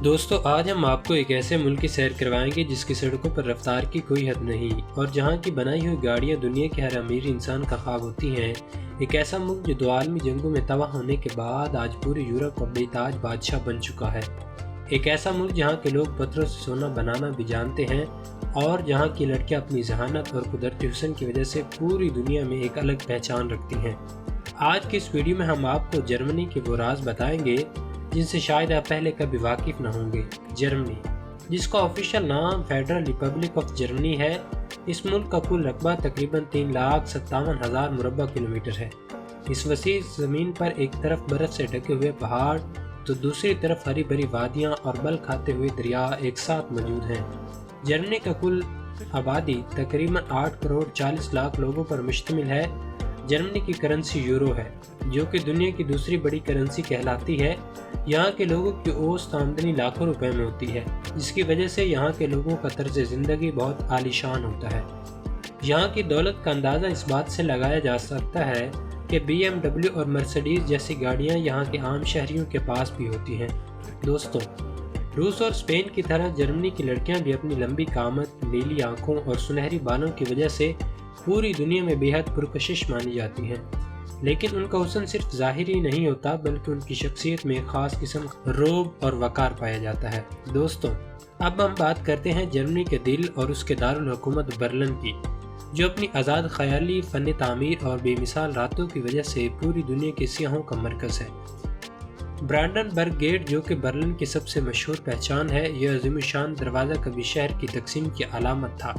दोस्तों आज हम आपको एक ऐसे मुल्क की सैर करवाएंगे जिसकी सड़कों पर रफ्तार की कोई हद नहीं और जहां की बनाई हुई गाड़ियां दुनिया के हर अमीर इंसान का ख्वाब होती हैं। एक ऐसा मुल्क जो दो आलमी जंगों में तबाह होने के बाद आज पूरे यूरोप का बेताज बादशाह बन चुका है। एक ऐसा मुल्क जहां के लोग पत्थरों से सोना बनाना भी जानते हैं और जहां की लड़कियां अपनी जहानत और कुदरती हुस्न की वजह से पूरी दुनिया में एक अलग पहचान रखती हैं। आज की इस वीडियो में हम आपको जर्मनी के वो राज बताएंगे जिनसे शायद आप पहले कभी वाकिफ न होंगे। जर्मनी, जिसका ऑफिशियल नाम फेडरल रिपब्लिक ऑफ जर्मनी है, इस मुल्क का कुल रकबा तकरीबन 3,57,000 मुरब्बा किलोमीटर है। इस वसीह ज़मीन पर एक तरफ बर्फ़ से ढके हुए पहाड़ तो दूसरी तरफ हरी भरी वादियाँ और बल खाते हुए दरिया एक साथ मौजूद हैं। जर्मनी का कुल आबादी तकरीबन 8 करोड़ 40 लाख लोगों पर मुश्तमिल है। जर्मनी की करेंसी यूरो है, जो कि दुनिया की दूसरी बड़ी करेंसी कहलाती है। यहाँ के लोगों की औसत आमदनी लाखों रुपए में होती है, जिसकी वजह से यहाँ के लोगों का तर्ज ज़िंदगी बहुत आलीशान होता है। यहाँ की दौलत का अंदाज़ा इस बात से लगाया जा सकता है कि BMW और मर्सिडीज़ जैसी गाड़ियाँ यहाँ के आम शहरियों के पास भी होती हैं। दोस्तों, रूस और स्पेन की तरह जर्मनी की लड़कियाँ भी अपनी लंबी कामत, नीली आँखों और सुनहरी बालों की वजह से पूरी दुनिया में बेहद पुरकशिश मानी जाती हैं। लेकिन उनका हुस्न सिर्फ ज़ाहिरी नहीं होता, बल्कि उनकी शख्सियत में ख़ास किस्म रोब और वक़ार पाया जाता है। दोस्तों, अब हम बात करते हैं जर्मनी के दिल और उसके दारुल हुकूमत बर्लिन की, जो अपनी आज़ाद ख़याली, फ़न तामीर और बेमिसाल रातों की वजह से पूरी दुनिया के सियाहों का मरकज़ है। ब्रांडनबर्ग गेट, जो कि बर्लिन की सबसे मशहूर पहचान है, यह अज़ीमुशान दरवाज़ा कभी शहर की तकसीम की अलामत था,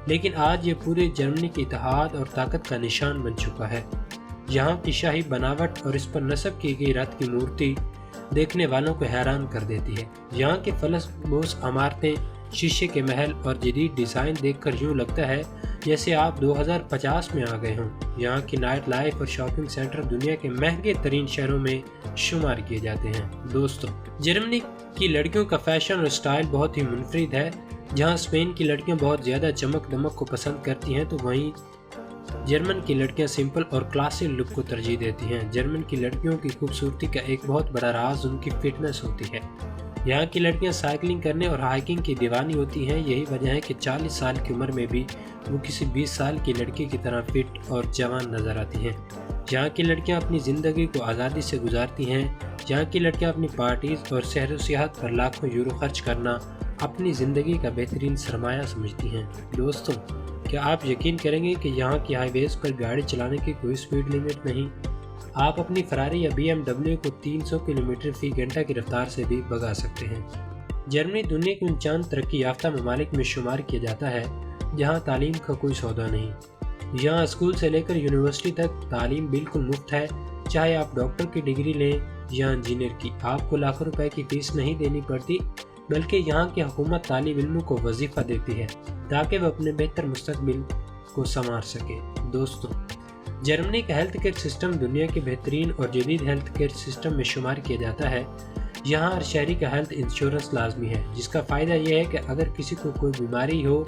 लेकिन आज ये पूरे जर्मनी के इत्तेहाद और ताकत का निशान बन चुका है। यहाँ की शाही बनावट और इस पर नस्ब की गई रत की मूर्ति देखने वालों को हैरान कर देती है। यहाँ के फलसबोस इमारतें, शीशे के महल और जदीद डिज़ाइन देखकर यूँ लगता है जैसे आप 2050 में आ गए हों। यहाँ की नाइट लाइफ और शॉपिंग सेंटर दुनिया के महंगे तरीन शहरों में शुमार किए जाते हैं। दोस्तों, जर्मनी की लड़कियों का फैशन और स्टाइल बहुत ही मुनफरिद है। जहाँ स्पेन की लड़कियाँ बहुत ज़्यादा चमक दमक को पसंद करती हैं, तो वहीं जर्मन की लड़कियां सिंपल और क्लासिक लुक को तरजीह देती हैं। जर्मन की लड़कियों की खूबसूरती का एक बहुत बड़ा राज उनकी फिटनेस होती है। यहाँ की लड़कियां साइकिलिंग करने और हाइकिंग की दीवानी होती हैं। यही वजह है कि 40 साल की उम्र में भी वो किसी 20 साल की लड़की की तरह फिट और जवान नजर आती हैं। यहाँ की लड़कियाँ अपनी ज़िंदगी को आज़ादी से गुजारती हैं। यहाँ की लड़कियाँ अपनी पार्टीज़ और सैर व सियाहत पर लाखों यूरो खर्च करना अपनी ज़िंदगी का बेहतरीन सरमाया समझती हैं। दोस्तों, क्या आप यकीन करेंगे कि यहाँ की हाईवेज पर गाड़ी चलाने की कोई स्पीड लिमिट नहीं। आप अपनी फरारी या BMW को 300 किलोमीटर फी घंटा की रफ्तार से भी भगा सकते हैं। जर्मनी दुनिया के उन चंद तरक्की याफ्ता ममालिक में शुमार किया जाता है जहाँ तालीम का कोई सौदा नहीं। यहाँ स्कूल से लेकर यूनिवर्सिटी तक तालीम बिल्कुल मुफ्त है। चाहे आप डॉक्टर की डिग्री लें या इंजीनियर की, आपको लाखों रुपए की फीस नहीं देनी पड़ती, बल्कि यहाँ की हुकूमत तालिब इल्मों को वजीफ़ा देती है ताकि वह अपने बेहतर मुस्तकबिल को संवार सके। दोस्तों, जर्मनी का हेल्थ केयर सिस्टम दुनिया के बेहतरीन और जदीद हेल्थ केयर सिस्टम में शुमार किया जाता है। यहाँ हर शहरी का हेल्थ इंश्योरेंस लाजमी है, जिसका फ़ायदा यह है कि अगर किसी को कोई बीमारी हो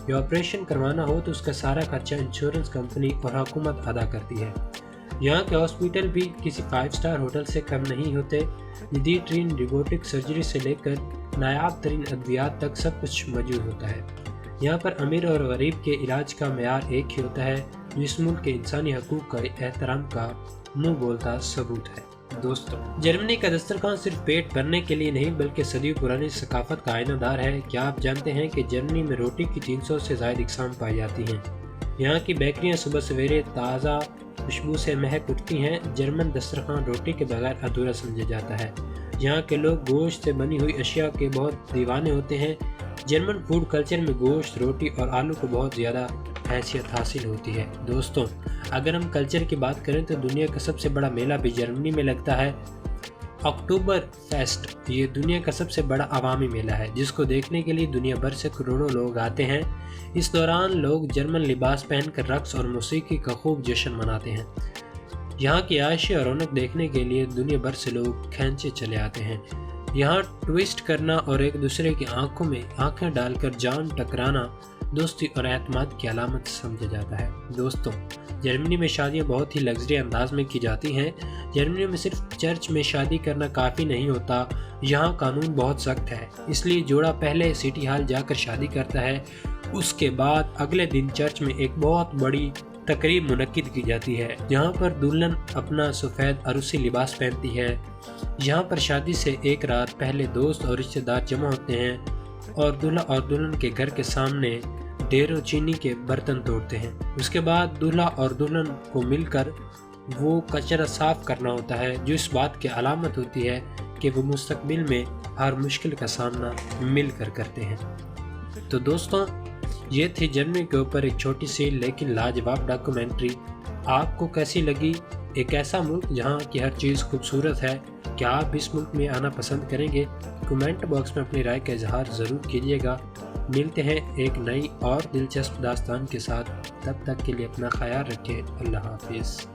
या ऑपरेशन करवाना हो तो उसका सारा खर्चा इंश्योरेंस कंपनी और हुकूमत अदा करती है। यहाँ के हॉस्पिटल भी किसी 5 स्टार होटल से कम नहीं होते। जदीद तरीन रोबोटिक सर्जरी से लेकर नायाब तरीन अद्वियात तक सब कुछ मौजूद होता है। यहाँ पर अमीर और गरीब के इलाज का मेयार एक ही होता है, जो इस मुल्क के इंसानी हकूक़ का एहतराम का मुँह बोलता सबूत है। दोस्तों, जर्मनी का दस्तरखान सिर्फ पेट भरने के लिए नहीं बल्कि सदियों पुरानी सकाफत का आइनादार है। क्या आप जानते हैं कि जर्मनी में रोटी की 300 से ज़ायद इकसाम पाई जाती हैं। यहाँ की बेकरियाँ सुबह सवेरे ताज़ा खुशबू से महक उठती हैं। जर्मन दस्तरखान रोटी के बगैर अधूरा समझा जाता है। यहाँ के लोग गोश्त से बनी हुई अशिया के बहुत दीवाने होते हैं। जर्मन फूड कल्चर में गोश्त, रोटी और आलू को बहुत ज़्यादा हैसियत हासिल होती है। दोस्तों, अगर हम कल्चर की बात करें तो दुनिया का सबसे बड़ा मेला भी जर्मनी में लगता है, अक्टूबर फेस्ट। ये दुनिया का सबसे बड़ा अवामी मेला है, जिसको देखने के लिए दुनिया भर से करोड़ों लोग आते हैं। इस दौरान लोग जर्मन लिबास पहनकर रक्स और मौसीकी का खूब जश्न मनाते हैं। यहाँ की आयशी और रौनक देखने के लिए दुनिया भर से लोग खींचे चले आते हैं। यहाँ ट्विस्ट करना और एक दूसरे की आंखों में आंखें डालकर जान टकराना दोस्ती और एतमाद की अलामत समझा जाता है। दोस्तों, جرمنی میں شادیاں بہت ہی لگژری انداز میں کی جاتی ہیں۔ جرمنی میں صرف چرچ میں شادی کرنا کافی نہیں ہوتا، یہاں قانون بہت سخت ہے، اس لیے جوڑا پہلے سٹی ہال جا کر شادی کرتا ہے، اس کے بعد اگلے دن چرچ میں ایک بہت بڑی تقریب منعقد کی جاتی ہے جہاں پر دلہن اپنا سفید عروسی لباس پہنتی ہے۔ یہاں پر شادی سے ایک رات پہلے دوست اور رشتہ دار جمع ہوتے ہیں اور دلہا اور دلہن کے گھر کے سامنے ڈیروں چینی کے برتن توڑتے ہیں۔ اس کے بعد دلہا اور دلہن کو مل کر وہ کچرا صاف کرنا ہوتا ہے، جو اس بات کی علامت ہوتی ہے کہ وہ مستقبل میں ہر مشکل کا سامنا مل کر کرتے ہیں۔ تو دوستوں، یہ تھی جرمنی کے اوپر ایک چھوٹی سی لیکن لاجواب ڈاکومنٹری۔ آپ کو کیسی لگی؟ ایک ایسا ملک جہاں کی ہر چیز خوبصورت ہے، کیا آپ اس ملک میں آنا پسند کریں گے؟ کمنٹ باکس میں اپنی رائے کا اظہار ضرور کیجیے گا۔ ملتے ہیں ایک نئی اور دلچسپ داستان کے ساتھ، تب تک کے لیے اپنا خیال رکھیں۔ اللہ حافظ۔